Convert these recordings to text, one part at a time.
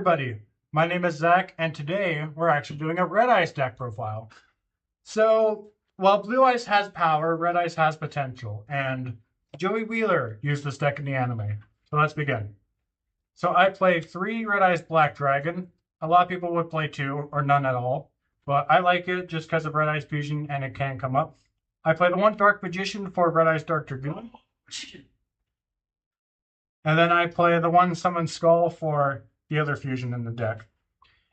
everybody, my name is Zach, and today we're actually doing a Red Ice deck profile. So, while Blue Ice has power, Red Ice has potential, and Joey Wheeler used this deck in the anime. So let's begin. So I play 3 Red Ice Black Dragon. A lot of people would play 2 or none at all, but I like it just because of Red Ice Fusion and it can come up. I play the 1 Dark Magician for Red Ice Dark Dragoon. And then I play the 1 Summon Skull for the other fusion in the deck.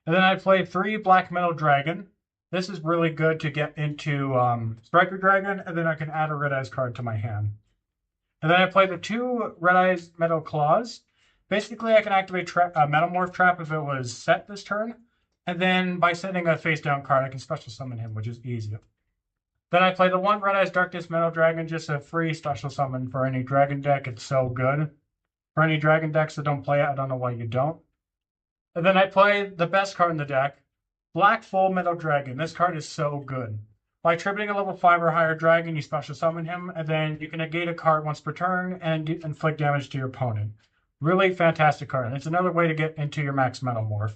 And then I play 3 Black Metal Dragon. This is really good to get into Striker Dragon, and then I can add a Red Eyes card to my hand. And then I play the 2 Red Eyes Metal Claws. Basically, I can activate a Metamorph Trap if it was set this turn. And then by setting a face down card, I can special summon him, which is easy. Then I play the 1 Red Eyes Darkness Metal Dragon, just a free special summon for any dragon deck. It's so good. For any dragon decks that don't play it, I don't know why you don't. And then I play the best card in the deck, Black Full Metal Dragon. This card is so good. By tributing a level 5 or higher dragon, you special summon him, and then you can negate a card once per turn and inflict damage to your opponent. Really fantastic card. And it's another way to get into your max Metamorph.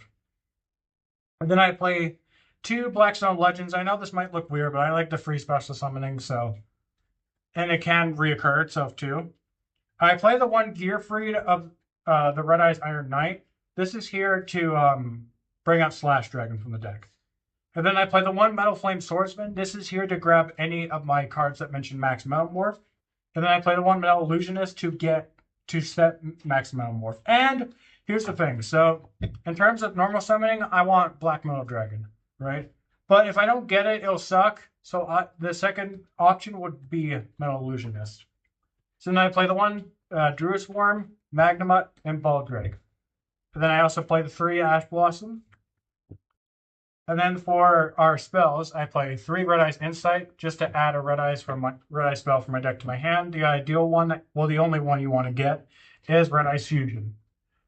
And then I play 2 Blackstone Legends. I know this might look weird, but I like the free special summoning, so. And it can reoccur itself too. I play the 1 Gearfried of the Red Eyes Iron Knight. This is here to bring out Slash Dragon from the deck. And then I play the 1 Metal Flame Swordsman. This is here to grab any of my cards that mention Max Metamorph. And then I play the 1 Metal Illusionist to set Max Metamorph. And here's the thing. So in terms of normal summoning, I want Black Metal Dragon, right? But if I don't get it, it'll suck. So the second option would be Metal Illusionist. So then I play the 1 Druid Worm, Magnemite, and Baldrake. And then I also play the 3 Ash Blossom. And then for our spells, I play 3 Red Eyes Insight, just to add a Red Eyes spell from my deck to my hand. The ideal one, the only one you want to get, is Red Eyes Fusion.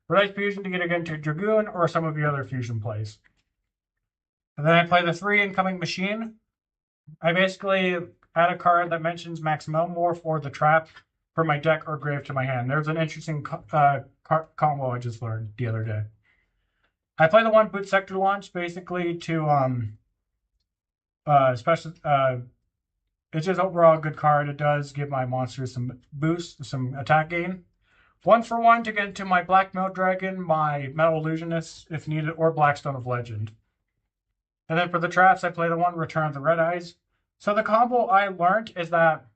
Red Eyes Fusion to get again to Dragoon or some of the other fusion plays. And then I play the 3 Incoming Machine. I basically add a card that mentions Max Metamorph or the Trap for my deck or grave to my hand. There's an interesting combo I just learned the other day. I play the 1 Boot Sector Launch basically to it's just overall a good card. It does give my monsters some boost, some attack gain. 1 for 1 to get into my Black Metal Dragon, my Metal Illusionist if needed, or Blackstone of Legend. And then for the traps, I play the 1 Return of the Red Eyes. So the combo I learned is that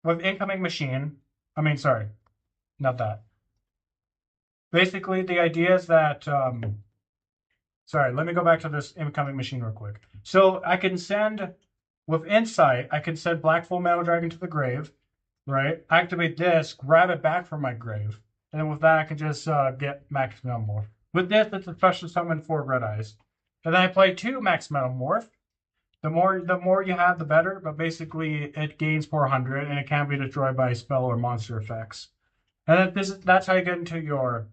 with Incoming Machine, not that. Basically, the idea is that, let me go back to this Incoming Machine real quick. So I can send, with Insight, I can send Black Full Metal Dragon to the grave, right? Activate this, grab it back from my grave, and then with that I can just get Max Metamorph. With this, it's a special summon for Red Eyes. And then I play 2 Max Metamorph. The more you have, the better, but basically it gains 400 and it can be destroyed by spell or monster effects. And that's how you get into your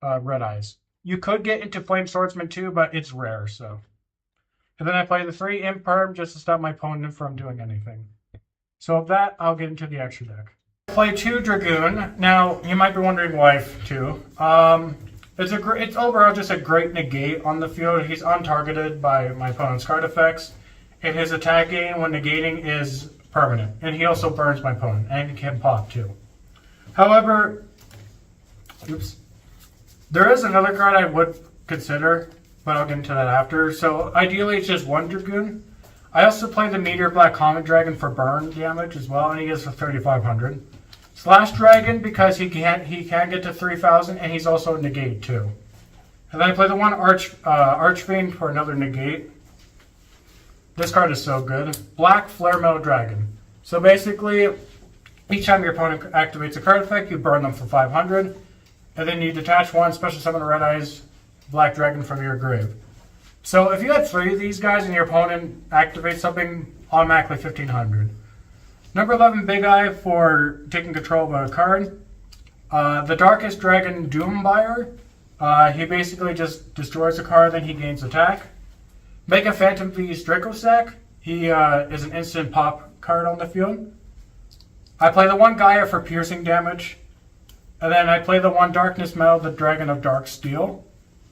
Red Eyes. You could get into Flame Swordsman too, but it's rare, so. And then I play the 3 Imperm just to stop my opponent from doing anything. So with that, I'll get into the extra deck. I play 2 Dragoon. Now, you might be wondering why 2. It's overall just a great negate on the field. He's untargeted by my opponent's card effects. And his attack gain when negating is permanent. And he also burns my opponent. And he can pop too. However, there is another card I would consider, but I'll get into that after. So ideally it's just 1 Dragoon. I also play the Meteor Black Common Dragon for burn damage as well, and he is for 3,500. Slash Dragon because he can get to 3,000, and he's also a negate too. And then I play the 1 Archfiend for another negate. This card is so good. Black Flare Metal Dragon. So basically, each time your opponent activates a card effect, you burn them for 500. And then you detach 1 special summon Red Eyes Black Dragon from your grave. So if you had 3 of these guys and your opponent activates something, automatically 1,500. Number 11, Big Eye for taking control of a card. The Darkest Dragon Doombuyer. He basically just destroys a card, then he gains attack. Mega Phantom Beast Dracossack. He is an instant pop card on the field. I play the 1 Gaia for piercing damage. And then I play the one Darkness Metal, the Dragon of Dark Steel.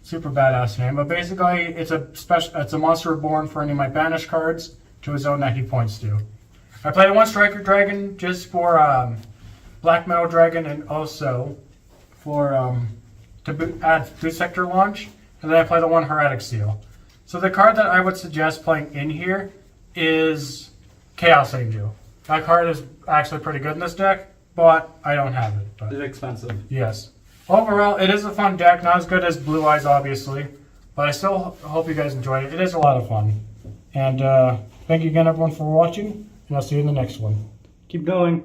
Super badass name, but basically it's a monster reborn for any of my banished cards to a zone that he points to. I play the one Striker Dragon just for Black Metal Dragon and also for add Boot Sector Launch, and then I play the one Heretic Seal. So the card that I would suggest playing in here is Chaos Angel. That card is actually pretty good in this deck, but I don't have it. But It's expensive. yes. Overall, it is a fun deck. Not as good as Blue Eyes, obviously, but I still hope you guys enjoyed it. It is a lot of fun. And thank you again, everyone, for watching, and I'll see you in the next one. Keep going.